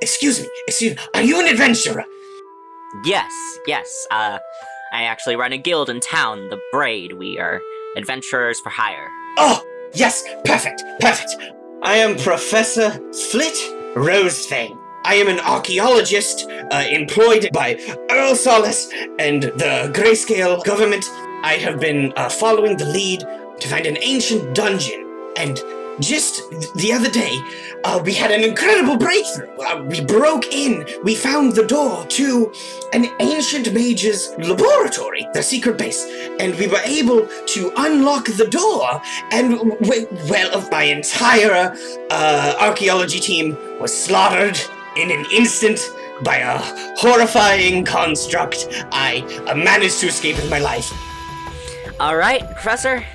Excuse me, are you an adventurer? Yes. I actually run a guild in town, the Braid. We are adventurers for hire. Oh, yes, perfect. I am Professor Rosefang. I am an archaeologist employed by Earl Solace and the Grayscale government. I have been following the lead to find an ancient dungeon, and just the other day, we had an incredible breakthrough. We broke in, we found the door to an ancient mage's laboratory, the secret base, and we were able to unlock the door, and, my entire archaeology team was slaughtered in an instant by a horrifying construct. I managed to escape with my life. Alright, Professor,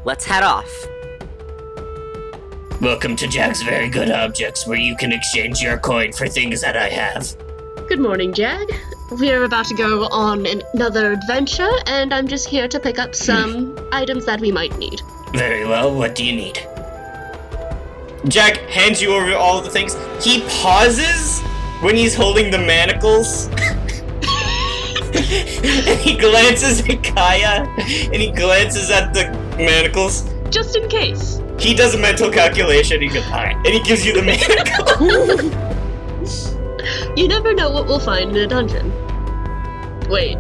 let's head off. Welcome to Jack's Very Good Objects, where you can exchange your coin for things that I have. Good morning, Jag. We're about to go on another adventure, and I'm just here to pick up some items that we might need. Very well, what do you need? Jack hands you over all the things. He pauses when he's holding the manacles. And he glances at Kaya, and he glances at the manacles. Just in case. He does a mental calculation, he goes, alright, and he gives you the manacle. You never know what we'll find in a dungeon. Wait.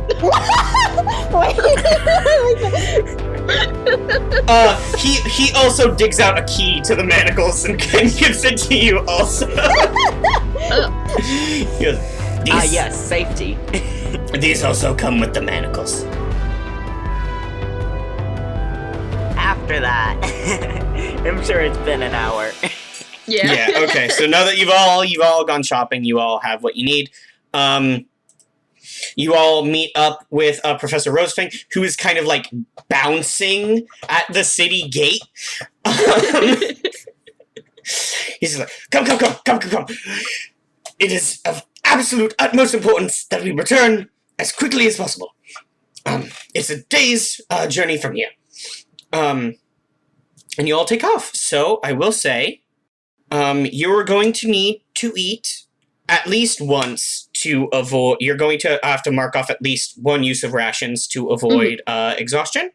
He also digs out a key to the manacles and gives it to you also. He goes, yes, safety. These also come with the manacles. After that, I'm sure it's been an hour. Yeah. Yeah, okay, so now that you've all gone shopping, you all have what you need. You all meet up with Professor Rosefang, who is kind of like bouncing at the city gate. He's like, come. It is of absolute utmost importance that we return as quickly as possible. It's a day's journey from here. And you all take off. So I will say, you're going to need to eat at least once to avoid. You're going to have to mark off at least one use of rations to avoid exhaustion.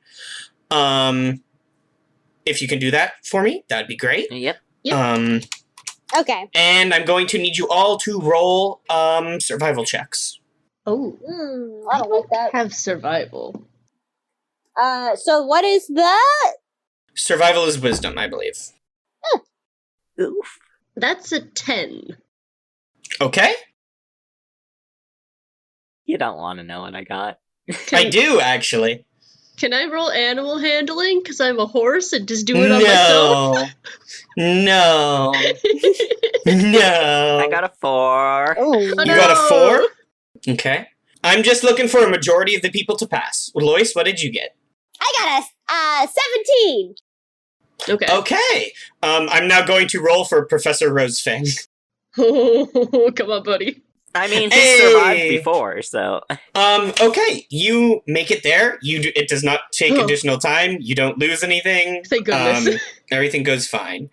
If you can do that for me, that'd be great. Yep. Okay. And I'm going to need you all to roll survival checks. Oh. I don't like that. Have survival. So what is that? Survival is wisdom, I believe. Oof. That's a 10. Okay. You don't want to know what I got. I do, actually. Can I roll animal handling? Because I'm a horse and just do it on myself? No. I got a 4. Oh, You got a 4? Okay. I'm just looking for a majority of the people to pass. Lois, what did you get? I got a 17. Okay. Okay. I'm now going to roll for Professor Rosefang. Oh, come on, buddy. I mean, he Hey! survived before, so... Okay. You make it there. It does not take additional time. You don't lose anything. Thank goodness. Everything goes fine.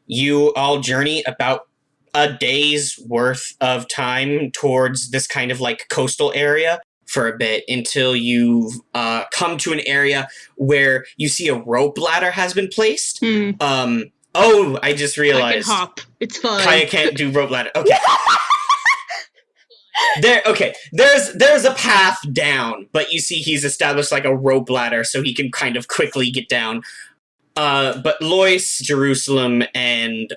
You all journey about a day's worth of time towards this kind of like coastal area for a bit until you've come to an area where you see a rope ladder has been placed. I just realized. I can hop. It's fine. Kaya can't do rope ladder. Okay. There's a path down, but you see he's established like a rope ladder so he can kind of quickly get down. But Lois, Jerusalem, and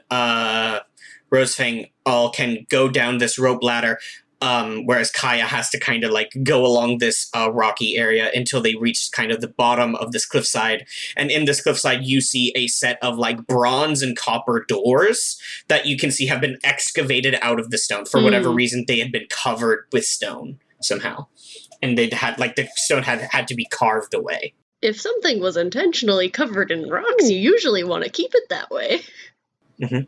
Rosefang all can go down this rope ladder, whereas Kaya has to kind of like go along this rocky area until they reach kind of the bottom of this cliffside. And in this cliffside, you see a set of like bronze and copper doors that you can see have been excavated out of the stone. For whatever reason, they had been covered with stone somehow. And they'd had like the stone had to be carved away. If something was intentionally covered in rocks, you usually want to keep it that way. Mm-hmm.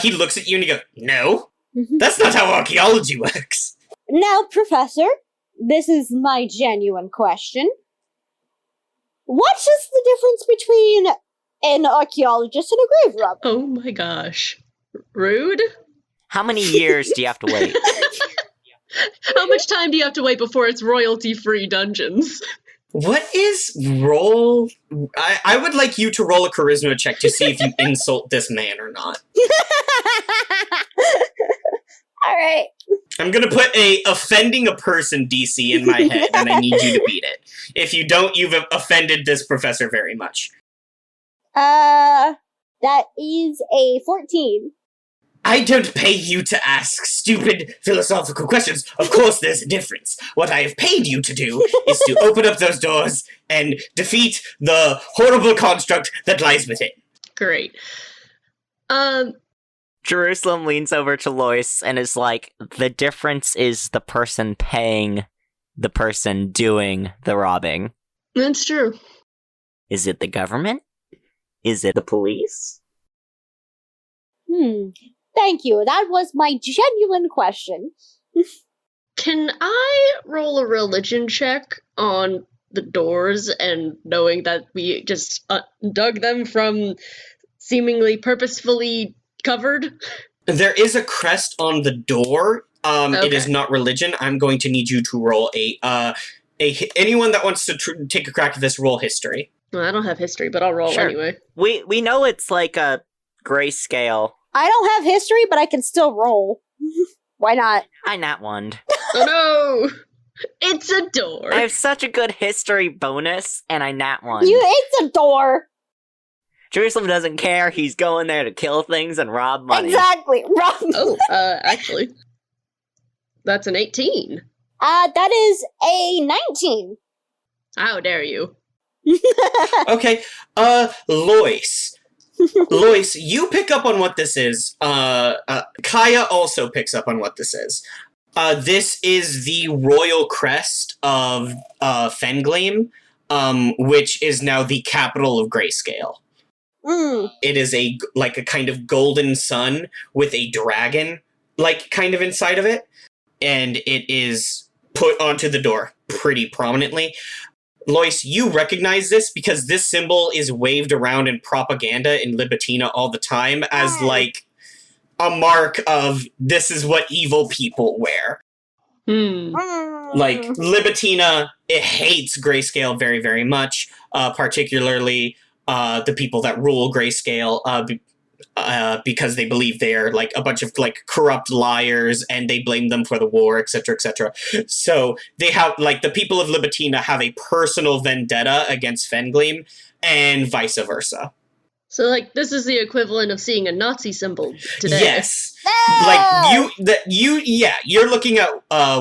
He looks at you and he goes, "No, that's not how archaeology works." Now, Professor, this is my genuine question. What is the difference between an archaeologist and a grave robber. Oh my gosh. Rude? How many years do you have to wait? How much time do you have to wait before it's royalty-free dungeons? What is roll? I would like you to roll a charisma check to see if you insult this man or not. All right. I'm gonna put a offending a person DC in my head, and I need you to beat it. If you don't, you've offended this professor very much. That is a 14. I don't pay you to ask stupid philosophical questions. Of course there's a difference. What I have paid you to do is to open up those doors and defeat the horrible construct that lies within. Great. Jerusalem leans over to Lois and is like, the difference is the person paying the person doing the robbing. That's true. Is it the government? Is it the police? Thank you. That was my genuine question. Can I roll a religion check on the doors and knowing that we just dug them from seemingly purposefully covered? There is a crest on the door. Okay. It is not religion. I'm going to need you to roll anyone that wants to take a crack at this, roll history. Well, I don't have history, but I'll roll Sure. anyway. We know it's like a grayscale. I don't have history, but I can still roll. Why not? I nat one. Oh no! It's a door! I have such a good history bonus, and I nat one. It's a door. Jerusalem doesn't care. He's going there to kill things and rob money. Exactly. Wrong. Oh, actually. That's an 18. That is a 19. How dare you? Okay, Lois. Lois, you pick up on what this is. Kaya also picks up on what this is. This is the royal crest of Fengleam, which is now the capital of Grayscale. It is a kind of golden sun with a dragon, kind of inside of it, and it is put onto the door pretty prominently. Lois, you recognize this because this symbol is waved around in propaganda in Libitina all the time as, a mark of this is what evil people wear. Libitina, it hates Grayscale very, very much, particularly the people that rule Grayscale, because they believe they're a bunch of corrupt liars and they blame them for the war, etc., etc. So they have the people of Libitina have a personal vendetta against Fengleam and vice versa. So this is the equivalent of seeing a Nazi symbol today. Yes. You're looking at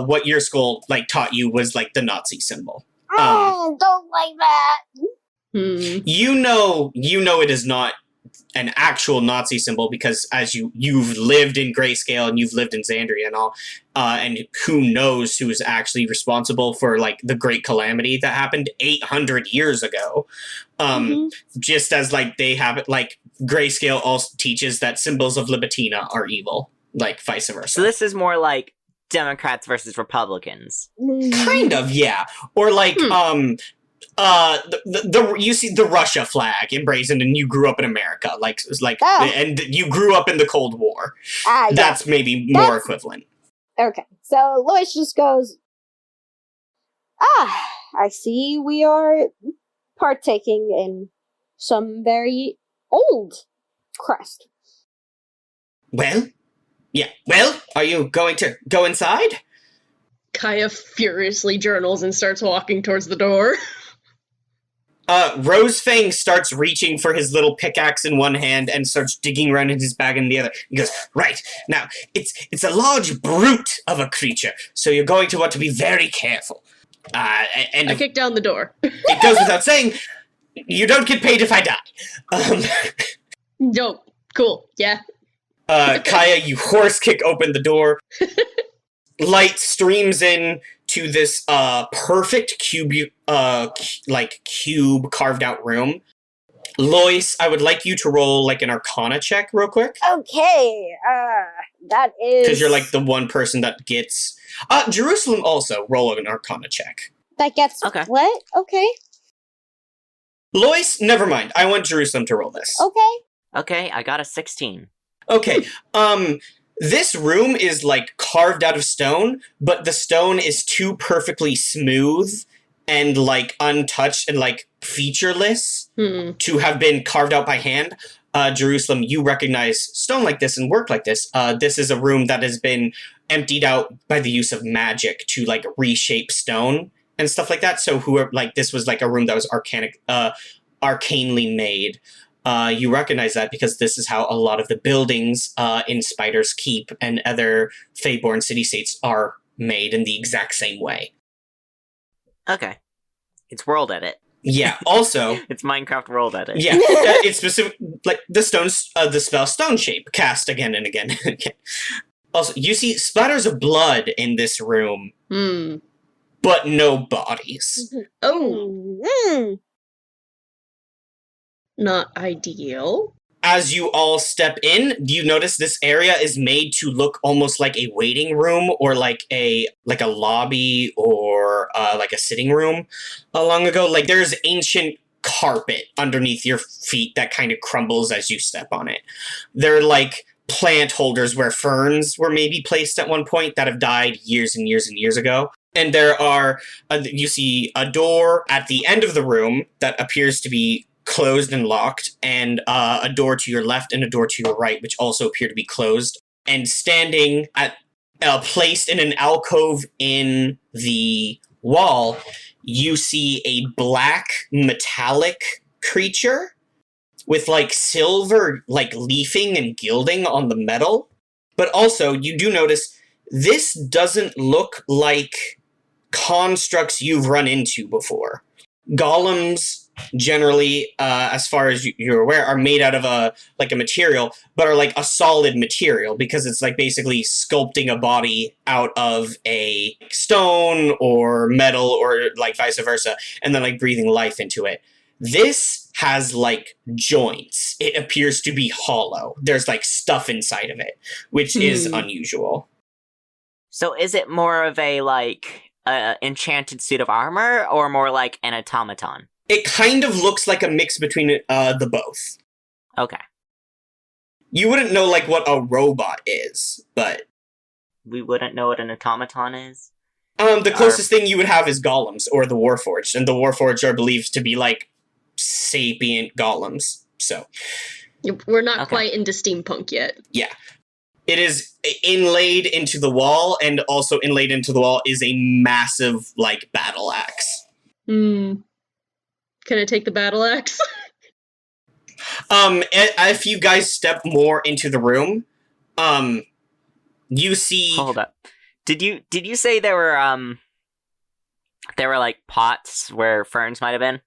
what your school taught you was the Nazi symbol. Don't like that. You know it is not an actual Nazi symbol because as you've lived in Grayscale and you've lived in Xandria and all, and who knows who is actually responsible for the great calamity that happened 800 years ago. Just as they have it, Grayscale also teaches that symbols of Libitina are evil, vice versa. So this is more like Democrats versus Republicans. Kind of, yeah. Or you see the Russia flag emblazoned, and you grew up in America, and you grew up in the Cold War. That's maybe more equivalent. Okay, so Lois just goes, I see we are partaking in some very old crest. Well, are you going to go inside? Kaya furiously journals and starts walking towards the door. Rosefang starts reaching for his little pickaxe in one hand and starts digging around in his bag in the other. He goes, right, now, it's a large brute of a creature, so you're going to want to be very careful. And I kick down the door. It goes without saying, you don't get paid if I die. No, cool, yeah. Kaya, you horse kick open the door. Light streams in to this perfect cube carved out room. Lois, I would like you to roll an Arcana check real quick. Okay, that is... Because you're the one person that gets... Jerusalem also, roll an Arcana check. That gets... Okay. What? Okay. Lois, never mind. I want Jerusalem to roll this. Okay. Okay, I got a 16. Okay, this room is, like, carved out of stone, but the stone is too perfectly smooth and, like, untouched and, like, featureless to have been carved out by hand. Jerusalem, you recognize stone like this and work like this. This is a room that has been emptied out by the use of magic to, like, reshape stone and stuff like that. So this was, like, a room that was arcanely made. You recognize that because this is how a lot of the buildings in Spider's Keep and other Feyborn city-states are made in the exact same way. Okay. It's world edit. Yeah, also... It's Minecraft world edit. Yeah, it's specific, like, the spell Stone Shape, cast again and again and again. Also, you see splatters of blood in this room, but no bodies. Oh, not ideal. As you all step in, you notice this area is made to look almost like a waiting room or like a lobby or like a sitting room long ago. Like, there's ancient carpet underneath your feet that kind of crumbles as you step on it. There are, like, plant holders where ferns were maybe placed at one point that have died years and years and years ago. And there are, you see a door at the end of the room that appears to be closed and locked, and a door to your left and a door to your right, which also appear to be closed. And standing placed in an alcove in the wall, you see a black metallic creature with, like, silver, like, leafing and gilding on the metal. But also, you do notice this doesn't look like constructs you've run into before. Golems, generally, as far as you're aware, are made out of a material, but are, like, a solid material, because it's, like, basically sculpting a body out of a stone or metal or, like, vice versa, and then, like, breathing life into it. This has, like, joints. It appears to be hollow. There's, like, stuff inside of it, which is unusual. So is it more of a, like, enchanted suit of armor, or more like an automaton? It kind of looks like a mix between the both. Okay. You wouldn't know, like, what a robot is, but... We wouldn't know what an automaton is? The closest thing you would have is golems, or the Warforged, and the Warforged are believed to be, like, sapient golems, so... We're not quite into steampunk yet. Yeah. It is inlaid into the wall, and also inlaid into the wall is a massive, like, battle axe. Can I take the battle axe? If you guys step more into the room, you see... Hold up. Did you say there were like pots where ferns might have been?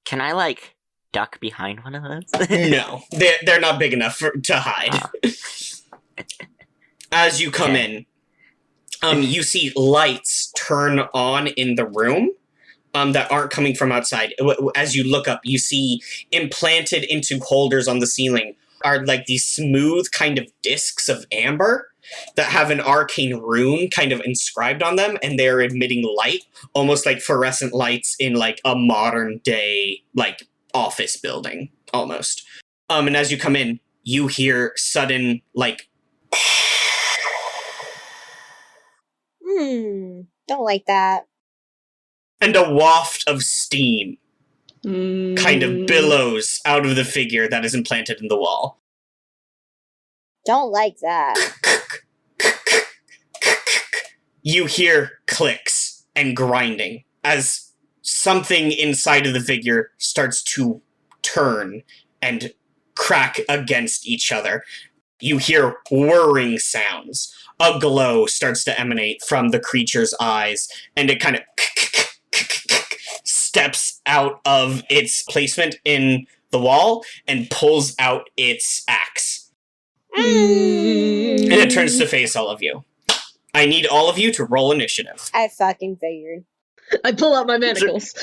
Can I, like, duck behind one of those? No, they're not big enough to hide. As you come in, you see lights turn on in the room that aren't coming from outside. As you look up, you see implanted into holders on the ceiling are, like, these smooth kind of discs of amber that have an arcane rune kind of inscribed on them, and they're emitting light, almost like fluorescent lights in, like, a modern day, like, office building, almost. And as you come in, you hear sudden, like... Don't like that. And a waft of steam kind of billows out of the figure that is implanted in the wall. Don't like that. You hear clicks and grinding as something inside of the figure starts to turn and crack against each other. You hear whirring sounds. A glow starts to emanate from the creature's eyes, and it kind of steps out of its placement in the wall and pulls out its axe. And it turns to face all of you. I need all of you to roll initiative. I fucking figured. I pull out my manacles.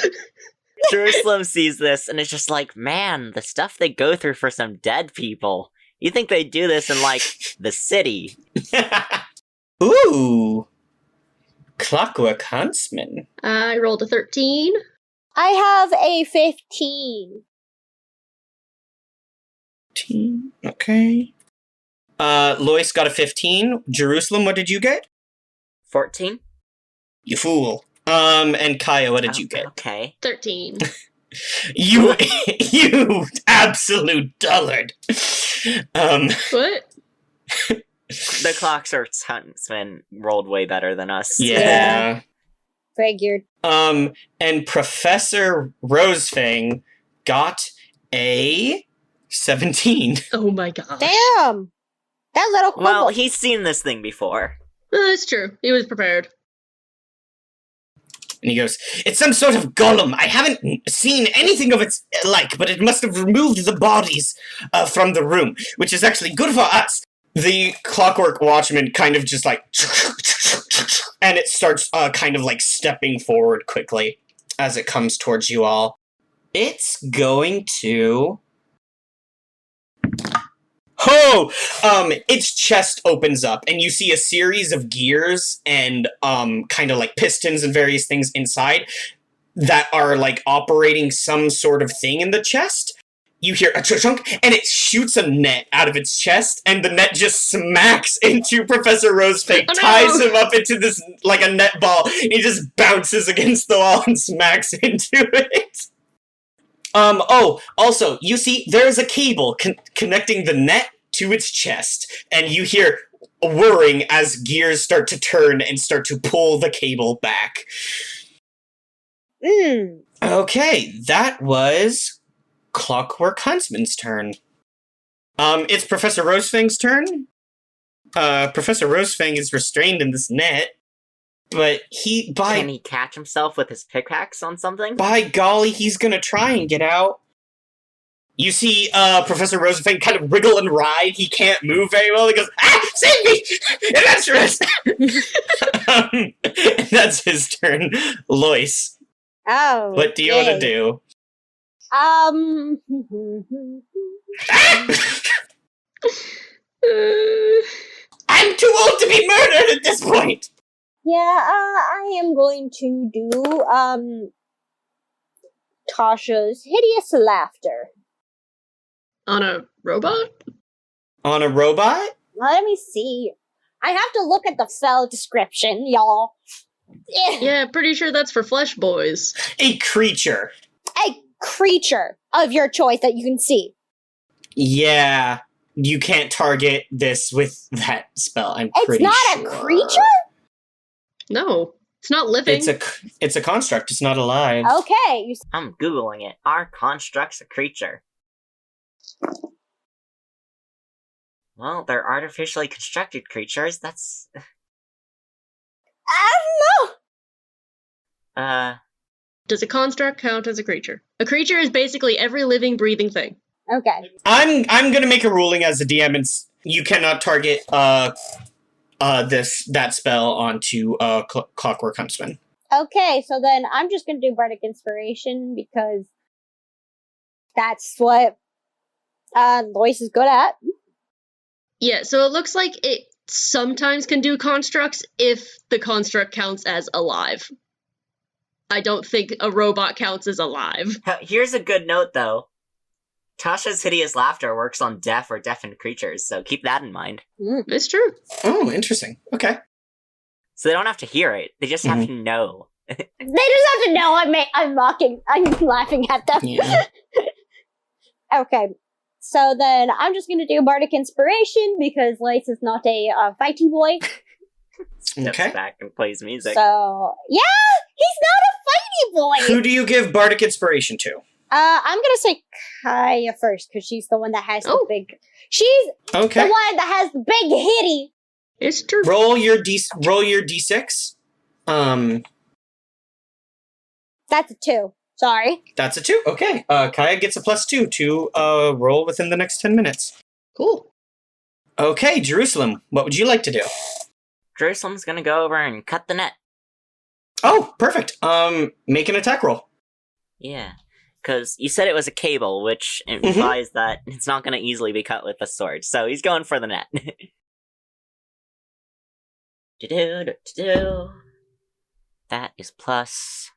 Jerusalem sees this and is just like, man, the stuff they go through for some dead people. You think they do this in, like, the city? Ooh. Clockwork Huntsman. I rolled a 13. I have a 15. Okay. Lois got a 15. Jerusalem, what did you get? 14? You fool. And Kaya, what did you get? Okay. 13. You absolute dullard. What? The Clockwork's huntsman rolled way better than us. Yeah. Figured. And Professor Rosefang got a 17. Oh my gosh. Damn! That little Well, quibble. he's seen this thing before. That's true. He was prepared. And he goes, "It's some sort of golem. I haven't seen anything of its like, but it must have removed the bodies from the room, which is actually good for us." The Clockwork Watchman kind of just like, and it starts kind of like stepping forward quickly as it comes towards you all. It's going to... its chest opens up, and you see a series of gears and kind of like pistons and various things inside that are like operating some sort of thing in the chest. You hear a chunk, and it shoots a net out of its chest, and the net just smacks into Professor Rosefang, Oh, no! ties him up into this like a net ball, and he just bounces against the wall and smacks into it. Also, you see, there's a cable connecting the net to its chest, and you hear whirring as gears start to turn and start to pull the cable back. Okay, that was Clockwork Huntsman's turn. It's Professor Rosefang's turn. Professor Rosefang is restrained in this net, but Can he catch himself with his pickaxe on something? by golly, he's gonna try and get out. You see Professor Rosefang kind of wriggle and writhe. He can't move very well. He goes, save me! Adventurous! And that's his turn. Lois, Oh. what do you want to do? Um. I'm too old to be murdered at this point! Yeah, I am going to do, Tasha's hideous laughter. On a robot? On a robot? Let me see. I have to look at the spell description, y'all. Yeah, pretty sure that's for flesh boys. A creature. A creature of your choice that you can see. Yeah, you can't target this with that spell, I'm pretty It's sure. not a creature? No, it's not living. It's a construct, it's not alive. Okay. I'm Googling it. Are constructs a creature? Well, they're artificially constructed creatures. That's... No. Does a construct count as a creature? A creature is basically every living, breathing thing. Okay. I'm gonna make a ruling as a DM, and you cannot target that spell onto Clockwork Huntsman. Okay, so then I'm just gonna do Bardic Inspiration because that's what Lois is good at. Yeah, so it looks like it sometimes can do constructs if the construct counts as alive. I don't think a robot counts as alive. Here's a good note, though. Tasha's hideous laughter works on deaf or deafened creatures, so keep that in mind. It's true. Oh, interesting. Okay. So they don't have to hear it; they just have to know. They just have to know I'm mocking. I'm laughing at them. Yeah. Okay, so then I'm just gonna do Bardic Inspiration because Lois is not a fighty boy. Steps Okay. back and plays music. So yeah, he's not a fighty boy. Who do you give Bardic Inspiration to? I'm gonna say Kaya first because she's the one that has the Oh. big. She's Okay. the one that has the big hitty. It's true. Roll your d6. That's a 2. Sorry. That's a 2. Okay. Kaya gets a +2 to roll within the next 10 minutes. Cool. Okay, Jerusalem, what would you like to do? Jerusalem's gonna go over and cut the net. Oh, perfect. Make an attack roll. Yeah. Because you said it was a cable, which implies that it's not gonna easily be cut with a sword. So he's going for the net. That is plus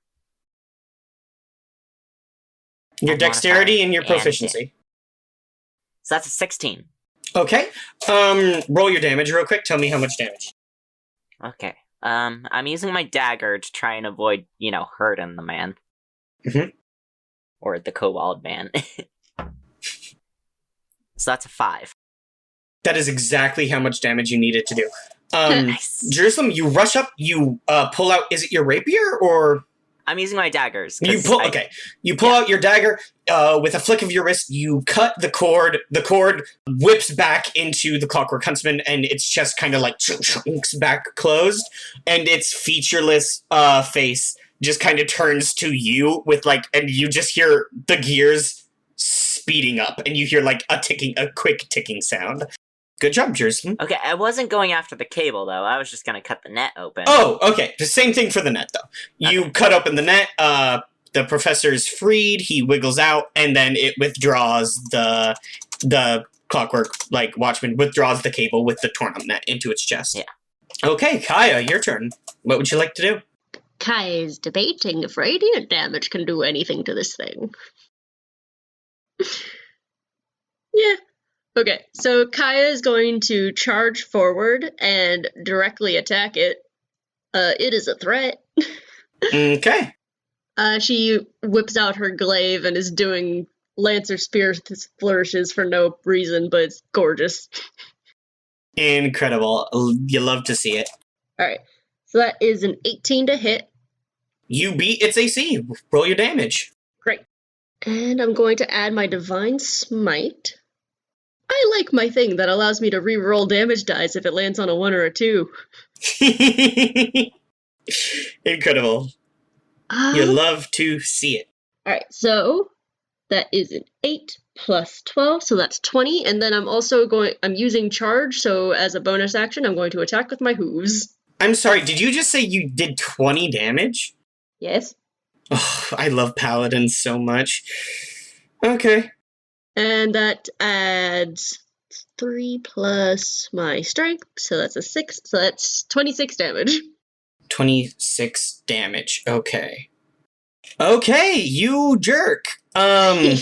Your And dexterity modifier and your and proficiency. So that's a 16. Okay. Roll your damage real quick. Tell me how much damage. Okay. I'm using my dagger to try and avoid, hurting the man. Mhm. Or the kobold man. So that's a 5. That is exactly how much damage you needed to do. Nice. Jerusalem, you rush up, you pull out, is it your rapier, or? I'm using my daggers. You pull out your dagger, with a flick of your wrist, you cut the cord whips back into the Clockwork Huntsman, and its chest kind of like chunks back closed, and its featureless face just kind of turns to you with and you just hear the gears speeding up, and you hear a quick ticking sound. Good job, Jerusalem. Okay, I wasn't going after the cable, though. I was just going to cut the net open. Oh, okay. The same thing for the net, though. You cut open the net, the professor's freed, he wiggles out, and then it withdraws the Clockwork, watchman withdraws the cable with the torn up net into its chest. Yeah. Okay, Kaya, your turn. What would you like to do? Kai is debating if radiant damage can do anything to this thing. Yeah. Okay, so Kaya is going to charge forward and directly attack it. It is a threat. Okay. She whips out her glaive and is doing Lancer Spear flourishes for no reason, but it's gorgeous. Incredible. You love to see it. Alright, so that is an 18 to hit. You beat its AC. Roll your damage. Great. And I'm going to add my Divine Smite. I like my thing that allows me to re-roll damage dice if it lands on a 1 or a 2. Incredible. You love to see it. Alright, so that is an 8 plus 12, so that's 20, and then I'm using charge, so as a bonus action, I'm going to attack with my hooves. I'm sorry, did you just say you did 20 damage? Yes. Oh, I love paladins so much. Okay. And that adds 3 plus my strength, so that's a 6, so that's 26 damage. 26 damage. Okay. Okay, you jerk. You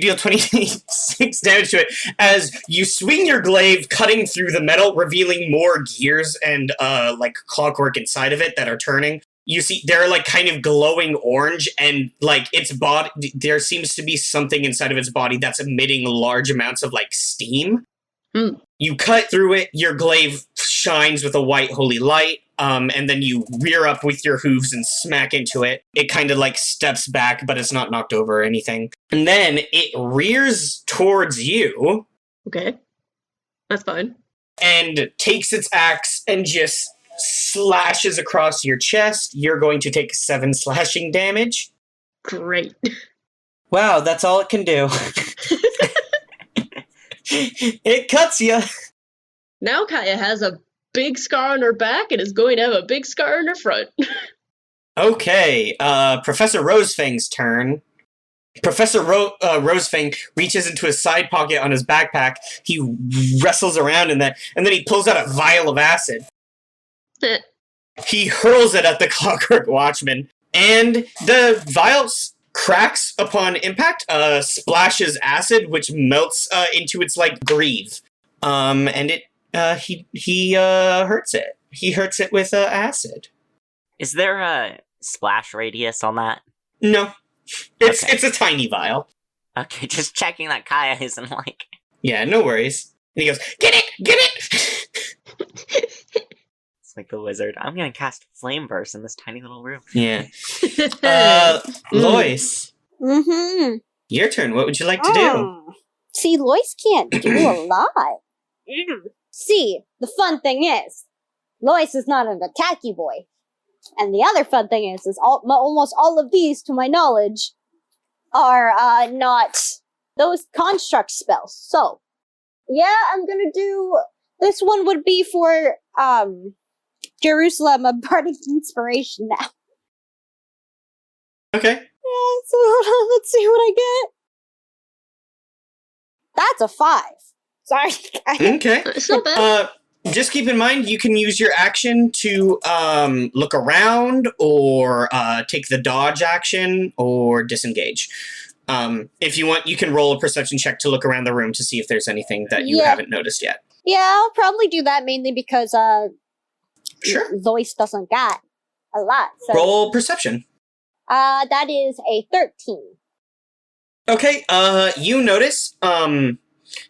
deal 26 damage to it as you swing your glaive, cutting through the metal, revealing more gears and clockwork inside of it that are turning. You see, they're kind of glowing orange, and its body, there seems to be something inside of its body that's emitting large amounts of steam. You cut through it, your glaive shines with a white holy light, and then you rear up with your hooves and smack into it. It kind of steps back, but it's not knocked over or anything. And then it rears towards you. Okay. That's fine. And takes its axe and just slashes across your chest. You're going to take 7 slashing damage. Great. Wow, that's all it can do. It cuts you. Now Kaya has a big scar on her back and is going to have a big scar in her front. Okay, Professor Rosefang's turn. Professor Rosefang reaches into his side pocket on his backpack. He wrestles around in that, and then he pulls out a vial of acid. He hurls it at the Clockwork Watchman, and the vial cracks upon impact, splashes acid, which melts into its greave. And it he hurts it. He hurts it with acid. Is there a splash radius on that? No, it's a tiny vial. Okay, just checking that Kaya isn't Yeah, no worries. And he goes, "Get it!" It's like the wizard. I'm gonna cast Flame Burst in this tiny little room. Yeah. Lois, Mm-hmm. your turn. What would you like to do? See, Lois can't do a lot. See, the fun thing is, Lois is not an attacky boy. And the other fun thing is almost all of these, to my knowledge, are not those construct spells. So, yeah, I'm gonna do... This one would be for, Jerusalem, a bardic inspiration now. Okay. Yeah, so hold on, let's see what I get. That's a 5. Sorry. Okay. It's not bad. Just keep in mind, you can use your action to look around, or take the dodge action, or disengage. If you want, you can roll a perception check to look around the room to see if there's anything that you haven't noticed yet. Yeah, I'll probably do that mainly because Sure. Lois doesn't got a lot. So. Roll perception. That is a 13. Okay, you notice,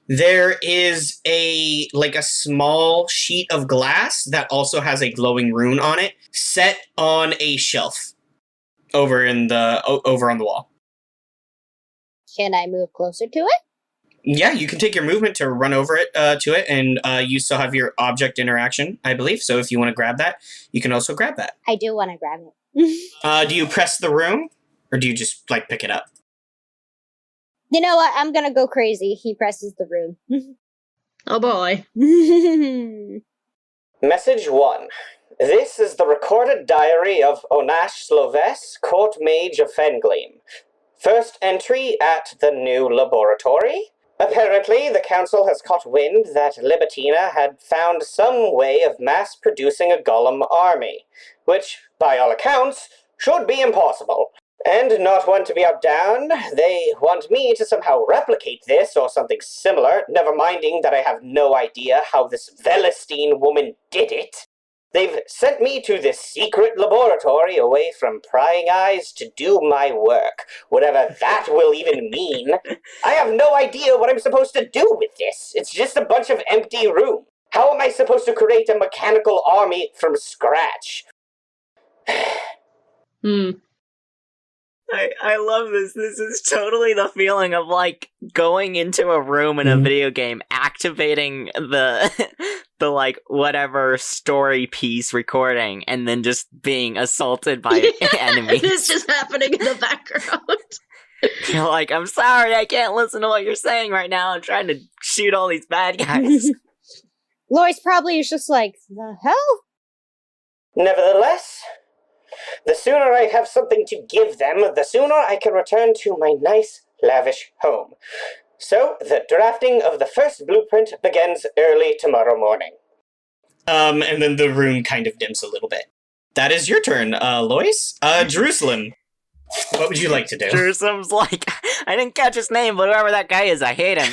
there is a small sheet of glass that also has a glowing rune on it, set on a shelf over on the wall. Can I move closer to it? Yeah, you can take your movement to run over it to it, and you still have your object interaction, I believe. So if you want to grab that, you can also grab that. I do want to grab it. Do you press the rune, or do you just pick it up? You know what? I'm gonna go crazy. He presses the rune. Oh boy. Message 1. This is the recorded diary of Onash Sloves, Court Mage of Fengleam. First entry at the new laboratory. Apparently, the council has caught wind that Libitina had found some way of mass-producing a golem army, which, by all accounts, should be impossible. And not one to be outdone, they want me to somehow replicate this or something similar, never minding that I have no idea how this Velestine woman did it. They've sent me to this secret laboratory away from prying eyes to do my work, whatever that will even mean. I have no idea what I'm supposed to do with this. It's just a bunch of empty room. How am I supposed to create a mechanical army from scratch? I love this. This is totally the feeling of going into a room in a video game, activating the whatever story piece recording, and then just being assaulted by enemies. It's just happening in the background. You're like, I'm sorry, I can't listen to what you're saying right now. I'm trying to shoot all these bad guys. Lois probably is just like, the hell? Nevertheless, the sooner I have something to give them, the sooner I can return to my nice, lavish home. So, the drafting of the first blueprint begins early tomorrow morning. And then the room kind of dims a little bit. That is your turn, Lois. Jerusalem, what would you like to do? Jerusalem's like, I didn't catch his name, but whoever that guy is, I hate him.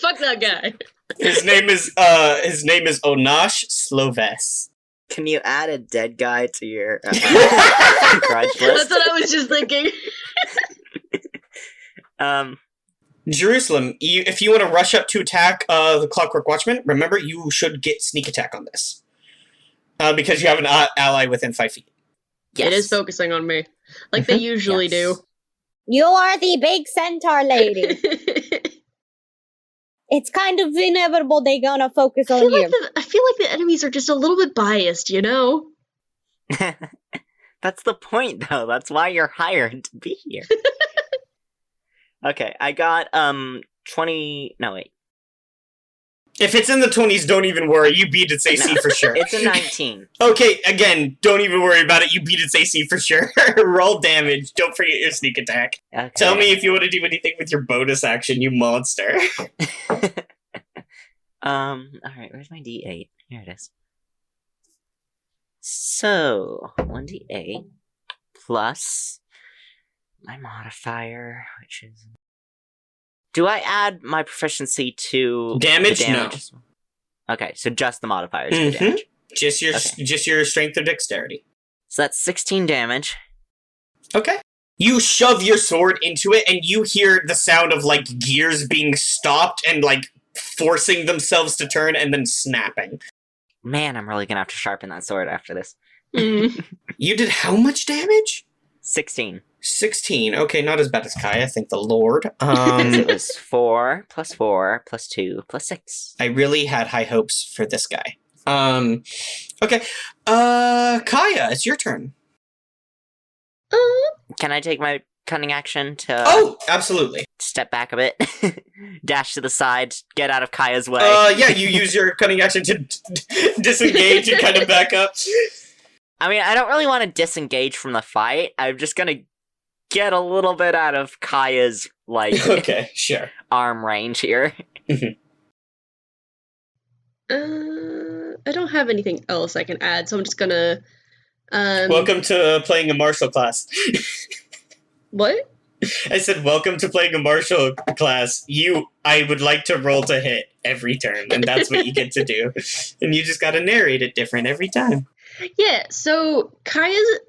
Fuck that guy. His name is Onash Sloves. Can you add a dead guy to your grudge list? That's what I was just thinking. Jerusalem, if you want to rush up to attack the Clockwork Watchman, remember you should get sneak attack on this. Because you have an ally within 5 feet. Yes. It is focusing on me. Like they usually do. You are the big centaur lady. It's kind of inevitable they're gonna focus on you. I feel like the enemies are just a little bit biased, you know? That's the point, though. That's why you're hired to be here. Okay, I got, 20... No, wait. If it's in the 20s, don't even worry. You beat its AC for sure. It's a 19. Okay, again, don't even worry about it. You beat its AC for sure. Roll damage. Don't forget your sneak attack. Okay. Tell me if you want to do anything with your bonus action, you monster. Alright, where's my D8? Here it is. So, 1d8 plus my modifier, which is... Do I add my proficiency to damage? The damage? No. Okay, so just the modifiers for damage. Just your strength or dexterity. So that's 16 damage. Okay. You shove your sword into it, and you hear the sound of gears being stopped and forcing themselves to turn and then snapping. Man, I'm really gonna have to sharpen that sword after this. You did how much damage? 16. 16. Okay, not as bad as Kaya, thank the Lord. It was 4 plus 4 plus 2 plus 6. I really had high hopes for this guy. Okay. Kaya, it's your turn. Can I take my cunning action to... Oh, absolutely. Step back a bit. Dash to the side, get out of Kaya's way. Yeah, you use your cunning action to disengage and kind of back up. I mean, I don't really want to disengage from the fight. I'm just gonna get a little bit out of Kaya's, okay, sure. arm range here. I don't have anything else I can add, so I'm just gonna. Welcome to playing a martial class. What? I said, welcome to playing a martial class. I would like to roll to hit every turn, and that's what you get to do. And you just gotta narrate it different every time. Yeah, so Kaya's,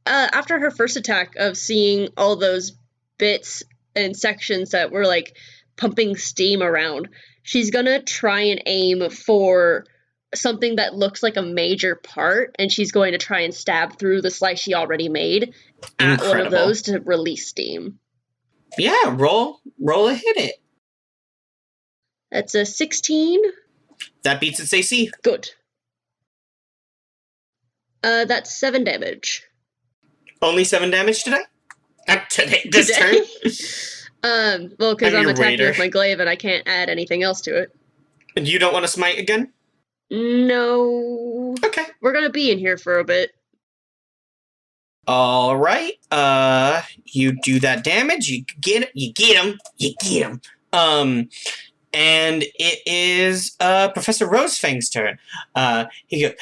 after her first attack of seeing all those bits and sections that were, like, pumping steam around, she's gonna try and aim for something that looks like a major part, and she's going to try and stab through the slice she already made at one of Incredible. those to release steam. Yeah, roll a hit it. That's a 16. That beats its AC. Good. That's 7 damage. Only 7 damage today? This turn? Well, because I'm I'm your attacking waiter. with my glaive and I can't add anything else to it. And you don't want to smite again? No. Okay. We're gonna be in here for a bit. All right. You do that damage. You get him. And it is Professor Rosefang's turn. He goes,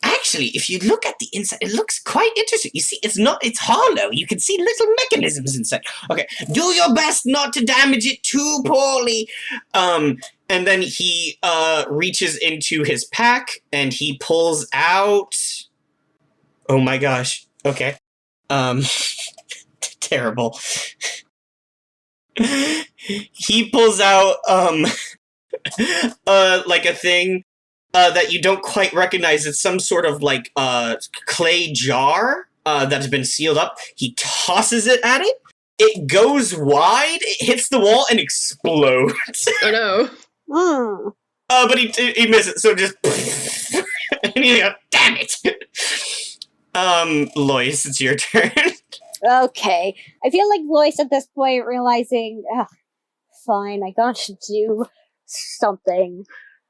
actually, if you look at the inside, it looks quite interesting. You see, it's hollow. You can see little mechanisms inside. Okay, do your best not to damage it too poorly. And then he reaches into his pack and he pulls out. Oh my gosh. Okay. Terrible. He pulls out like a thing that you don't quite recognize. It's some sort of like clay jar that's been sealed up. He tosses it at it. It goes wide, it hits the wall and explodes. Oh no. But he misses, so just and he goes, damn it. Lois, it's your turn. Okay. I feel like Lois at this point realizing, fine, I got to do something.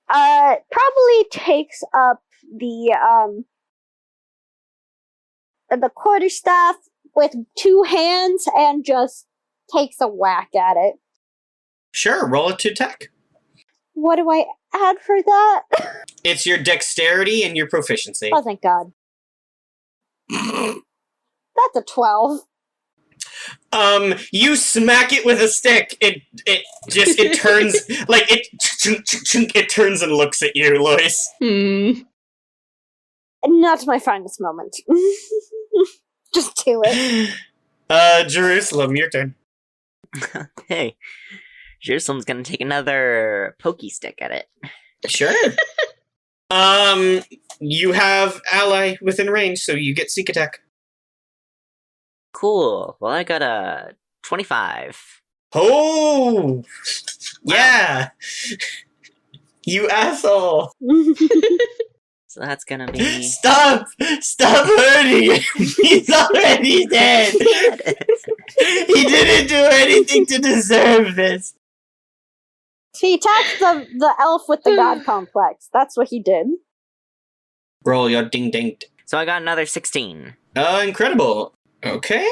Probably takes up the quarterstaff with 2 hands and just takes a whack at it. Sure, roll it to attack. What do I add for that? It's your dexterity and your proficiency. Oh, thank God. That's a 12. You smack it with a stick. It turns like it turns and looks at you, Lois. Not my finest moment. Just do it. Jerusalem, your turn. Hey, Jerusalem's gonna take another pokey stick at it. Sure. You have ally within range, so you get sneak attack. Cool. Well, I got a 25. Oh, yeah. You asshole. So that's gonna be... Stop hurting him. He's already dead. He didn't do anything to deserve this. He attacked the elf with the god complex. That's what he did. Roll your ding ding. So I got another 16. Incredible. Okay.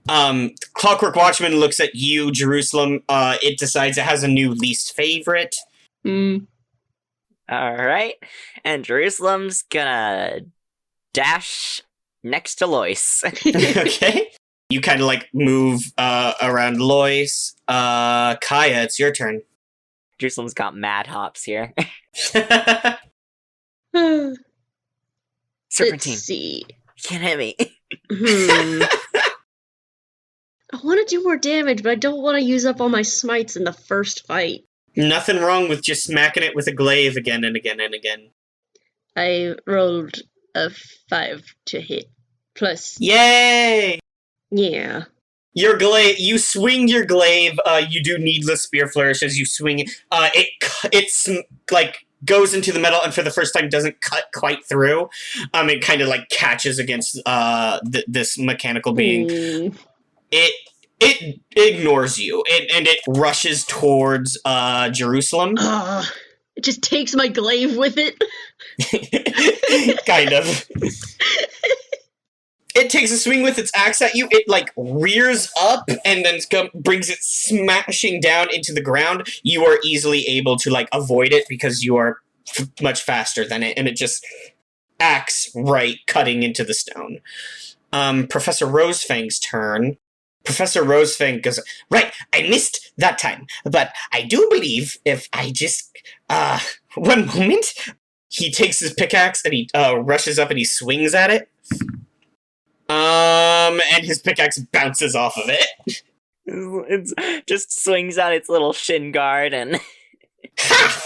Clockwork Watchman looks at you, Jerusalem. It decides it has a new least favorite. Alright. And Jerusalem's gonna dash next to Lois. Okay. You kind of like move around Lois. Kaya, it's your turn. Jerusalem's got mad hops here. Serpentine. Let's see. You can't hit me. I want to do more damage, but I don't want to use up all my smites in the first fight. Nothing wrong with just smacking it with a glaive again and again and again. I rolled a 5 to hit. Plus, Yay! yeah. Your glaive, you swing your glaive, you do needless spear flourish as you swing it. It's like goes into the metal and for the first time doesn't cut quite through. It kind of like catches against this mechanical being. It ignores you and it rushes towards Jerusalem. It just takes my glaive with it. Kind of. It takes a swing with its axe at you. It, like, rears up and then brings it smashing down into the ground. You are easily able to, like, avoid it because you are much faster than it, and it just axe right, cutting into the stone. Professor Rosefang's turn. Professor Rosefang goes, right, I missed that time, but I do believe if I just, one moment. He takes his pickaxe and he rushes up and he swings at it. And his pickaxe bounces off of it. It just swings out its little shin guard and... Ha!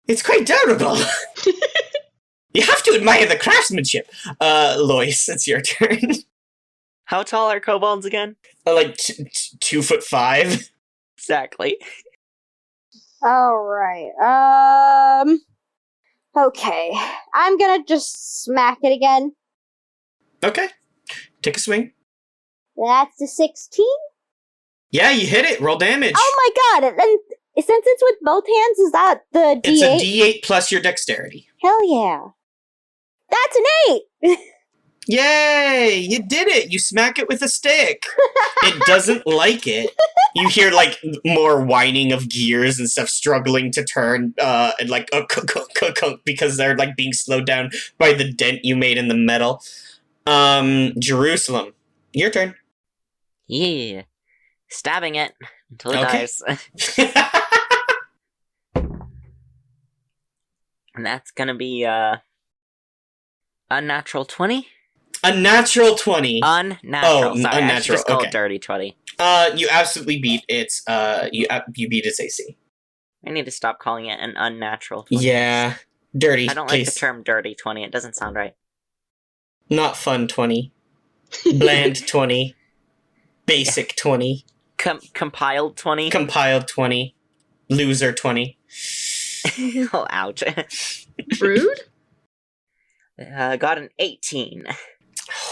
It's quite durable. You have to admire the craftsmanship. Lois, it's your turn. How tall are kobolds again? Like 2'5". Exactly. Alright, okay. I'm gonna just smack it again. Okay. Take a swing. That's a 16. Yeah, you hit it. Roll damage. Oh my god! And since it's with both hands, is that the D8? It's a D8 plus your dexterity. Hell yeah. That's an 8! Yay! You did it! You smack it with a stick. It doesn't like it. You hear, like, more whining of gears and stuff struggling to turn, and like, because they're, like, being slowed down by the dent you made in the metal. Jerusalem. Your turn. Yeah. Stabbing it until it Okay. dies. And that's gonna be, unnatural 20? A natural 20. Unnatural. Oh, Sorry, I should unnatural, just call okay. it dirty 20. You absolutely beat its, you beat its AC. I need to stop calling it an unnatural 20. Yeah. Dirty. I don't like the term dirty 20. It doesn't sound right. Not fun 20. Bland 20. Basic 20. Compiled 20? Compiled 20. Loser 20. Oh, ouch. Rude? Got an 18.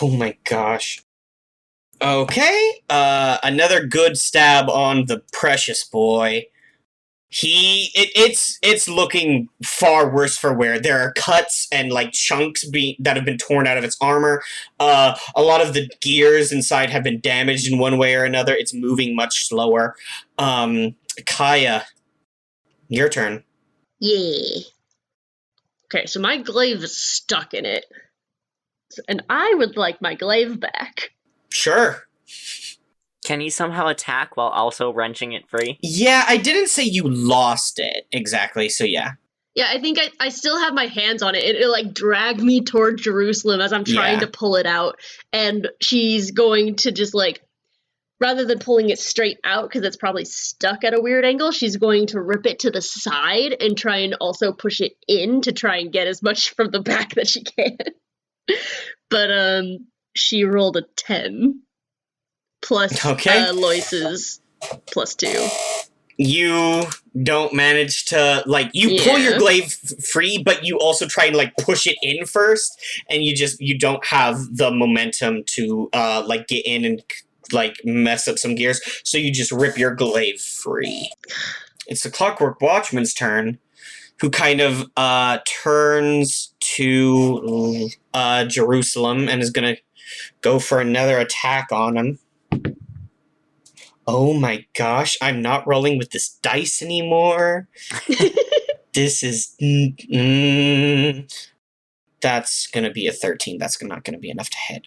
Oh my gosh. Okay. Another good stab on the precious boy. It's looking far worse for wear. There are cuts and like chunks that have been torn out of its armor. A lot of the gears inside have been damaged in one way or another. It's moving much slower. Kaya, your turn. Yeah. Okay, so my glaive is stuck in it. And I would like my glaive back. Sure. Can you somehow attack while also wrenching it free? Yeah, I didn't say you lost it exactly, so yeah. Yeah, I think I still have my hands on it. It'll like drag me toward Jerusalem as I'm trying to pull it out. And she's going to just like, rather than pulling it straight out because it's probably stuck at a weird angle, she's going to rip it to the side and try and also push it in to try and get as much from the back that she can. But she rolled a 10 plus Lois's plus 2. You don't manage to, like, you pull your glaive free, but you also try and, like, push it in first, and you don't have the momentum to, like, get in and, like, mess up some gears, so you just rip your glaive free. It's the Clockwork Watchman's turn, who kind of, turns to, Jerusalem and is gonna go for another attack on him. Oh my gosh, I'm not rolling with this dice anymore. This is... that's gonna be a 13. That's not gonna be enough to hit.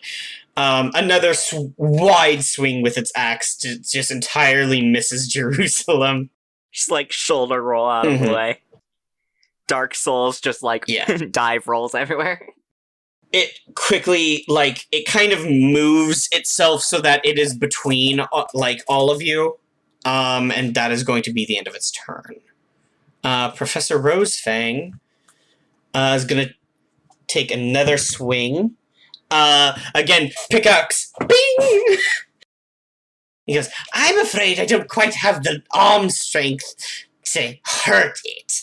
Another wide swing with its axe just entirely misses Jerusalem. Just like shoulder roll out of the way. Dark Souls just like dive rolls everywhere. It quickly, like, it kind of moves itself so that it is between, like, all of you. And that is going to be the end of its turn. Professor Rosefang is going to take another swing. Again, pickaxe. Bing! He goes, I'm afraid I don't quite have the arm strength to hurt it.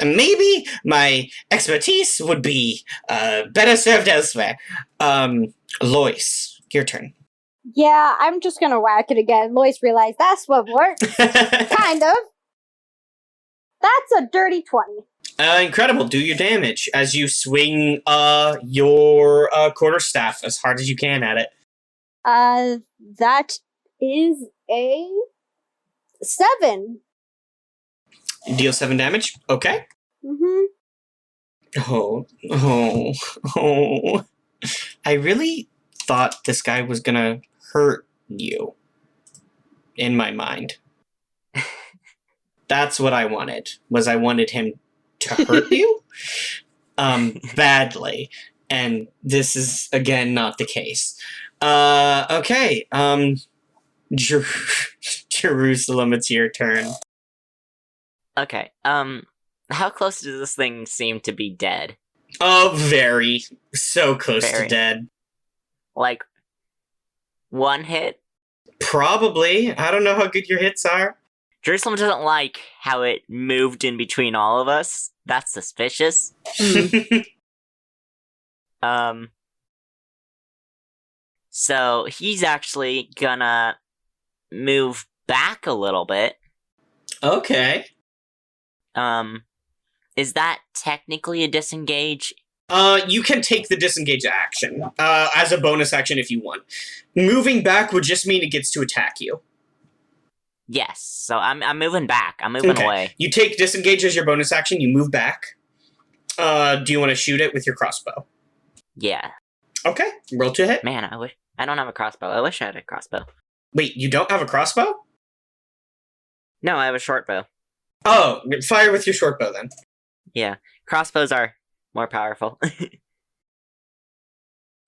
Maybe my expertise would be better served elsewhere. Lois, your turn. Yeah, I'm just gonna whack it again. Lois realized that's what works. Kind of. That's a dirty 20. Incredible. Do your damage as you swing your quarterstaff as hard as you can at it. That is a 7. Deal 7 damage. Okay. Mm-hmm. Oh. I really thought this guy was gonna hurt you. In my mind. That's what I wanted. I wanted him to hurt you? Badly. And this is, again, not the case. Okay. Jerusalem, it's your turn. Okay, how close does this thing seem to be dead? Oh, very. So close Very. to dead. Like, one hit? Probably. I don't know how good your hits are. Jerusalem doesn't like how it moved in between all of us. That's suspicious. So he's actually gonna move back a little bit. Okay. Is that technically a disengage? You can take the disengage action as a bonus action if you want. Moving back would just mean it gets to attack you. Yes. So I'm moving back. I'm moving away. You take disengage as your bonus action. You move back. Do you want to shoot it with your crossbow? Yeah. Okay. Roll to hit. Man, I don't have a crossbow. I wish I had a crossbow. Wait, you don't have a crossbow? No, I have a short bow. Oh, fire with your short bow then. Yeah, crossbows are more powerful.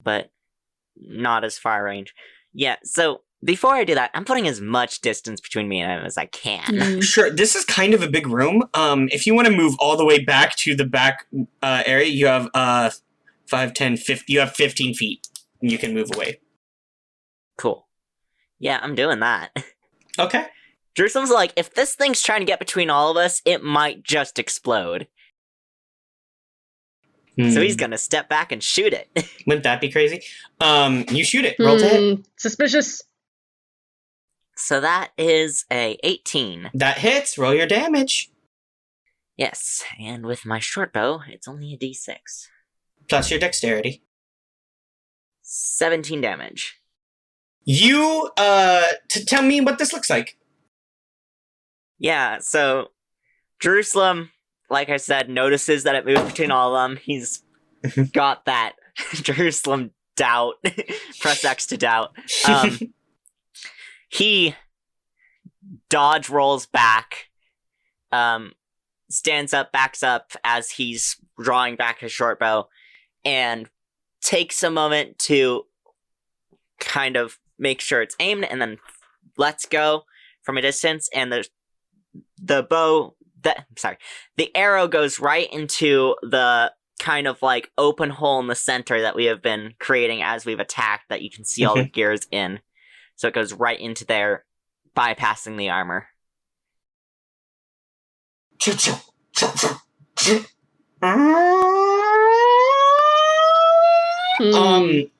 But not as far range. Yeah, so before I do that, I'm putting as much distance between me and him as I can. Sure, this is kind of a big room. If you want to move all the way back to the back area, you have 5, 10, 50, you have 15 feet. And you can move away. Cool. Yeah, I'm doing that. Okay. Jerusalem's like, if this thing's trying to get between all of us, it might just explode. So he's gonna step back and shoot it. Wouldn't that be crazy? You shoot it. Roll to hit. Suspicious. So that is a 18. That hits. Roll your damage. Yes, and with my short bow, it's only a d6. Plus your dexterity. 17 damage. You, tell me what this looks like. Yeah, so Jerusalem, like I said, notices that it moves between all of them. He's got that Jerusalem doubt. Press X to doubt. He dodge rolls back, stands up, backs up as he's drawing back his short bow, and takes a moment to kind of make sure it's aimed, and then lets go from a distance, and the arrow goes right into the kind of like open hole in the center that we have been creating as we've attacked, that you can see all the gears in. So it goes right into there, bypassing the armor.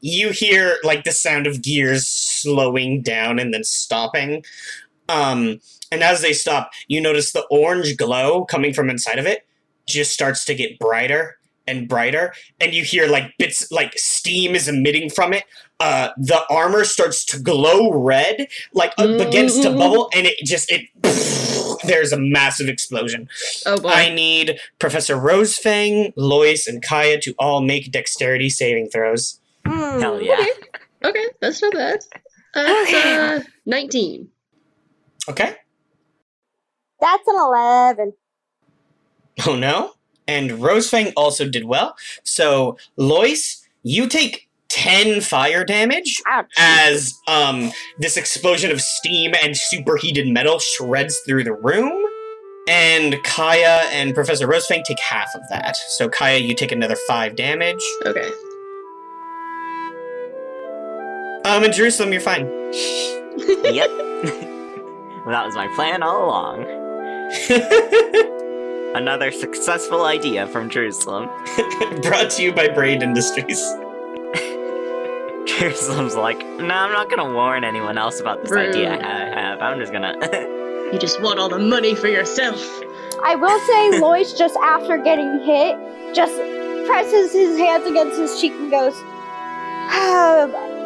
You hear like the sound of gears slowing down and then stopping. And as they stop, you notice the orange glow coming from inside of it just starts to get brighter and brighter, and you hear like bits, like steam is emitting from it. The armor starts to glow red, like begins to bubble, and there's a massive explosion. Oh boy. I need Professor Rosefang, Lois, and Kaya to all make dexterity saving throws. Hell yeah. Okay, that's not bad. That's 19. Okay. That's an 11. Oh no. And Rosefang also did well. So, Lois, you take 10 fire damage. Ouch. As this explosion of steam and superheated metal shreds through the room. And Kaya and Professor Rosefang take half of that. So, Kaya, you take another 5 damage. Okay. In Jerusalem, you're fine. Yep. Well, that was my plan all along. Another successful idea from Jerusalem. Brought to you by Braid Industries. Jerusalem's like, no, I'm not gonna warn anyone else about this idea I have. I'm just gonna... You just want all the money for yourself. I will say, Lois, just after getting hit, just presses his hands against his cheek and goes,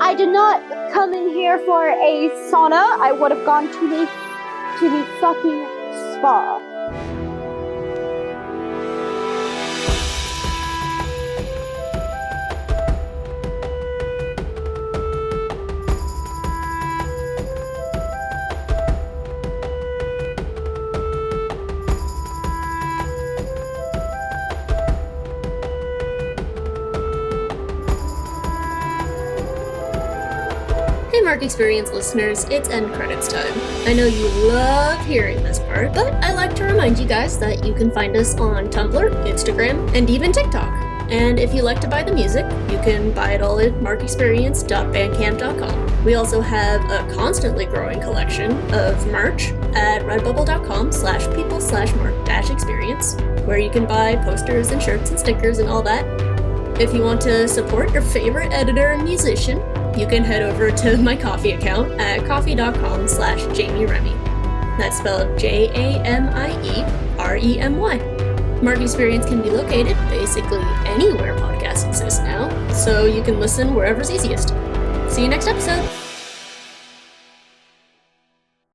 I did not come in here for a sauna. I would have gone to the fucking spa. Hey Mark Experience listeners, it's end credits time. I know you love hearing this part, but I like to remind you guys that you can find us on Tumblr, Instagram, and even TikTok. And if you like to buy the music, you can buy it all at markexperience.bandcamp.com. We also have a constantly growing collection of merch at redbubble.com/people/mark-experience, where you can buy posters and shirts and stickers and all that. If you want to support your favorite editor and musician, you can head over to my Ko-fi account at ko-fi.com/Jamie Remy. That's spelled JAMIEREMY. Mark Experience can be located basically anywhere podcasts exist now, so you can listen wherever's easiest. See you next episode!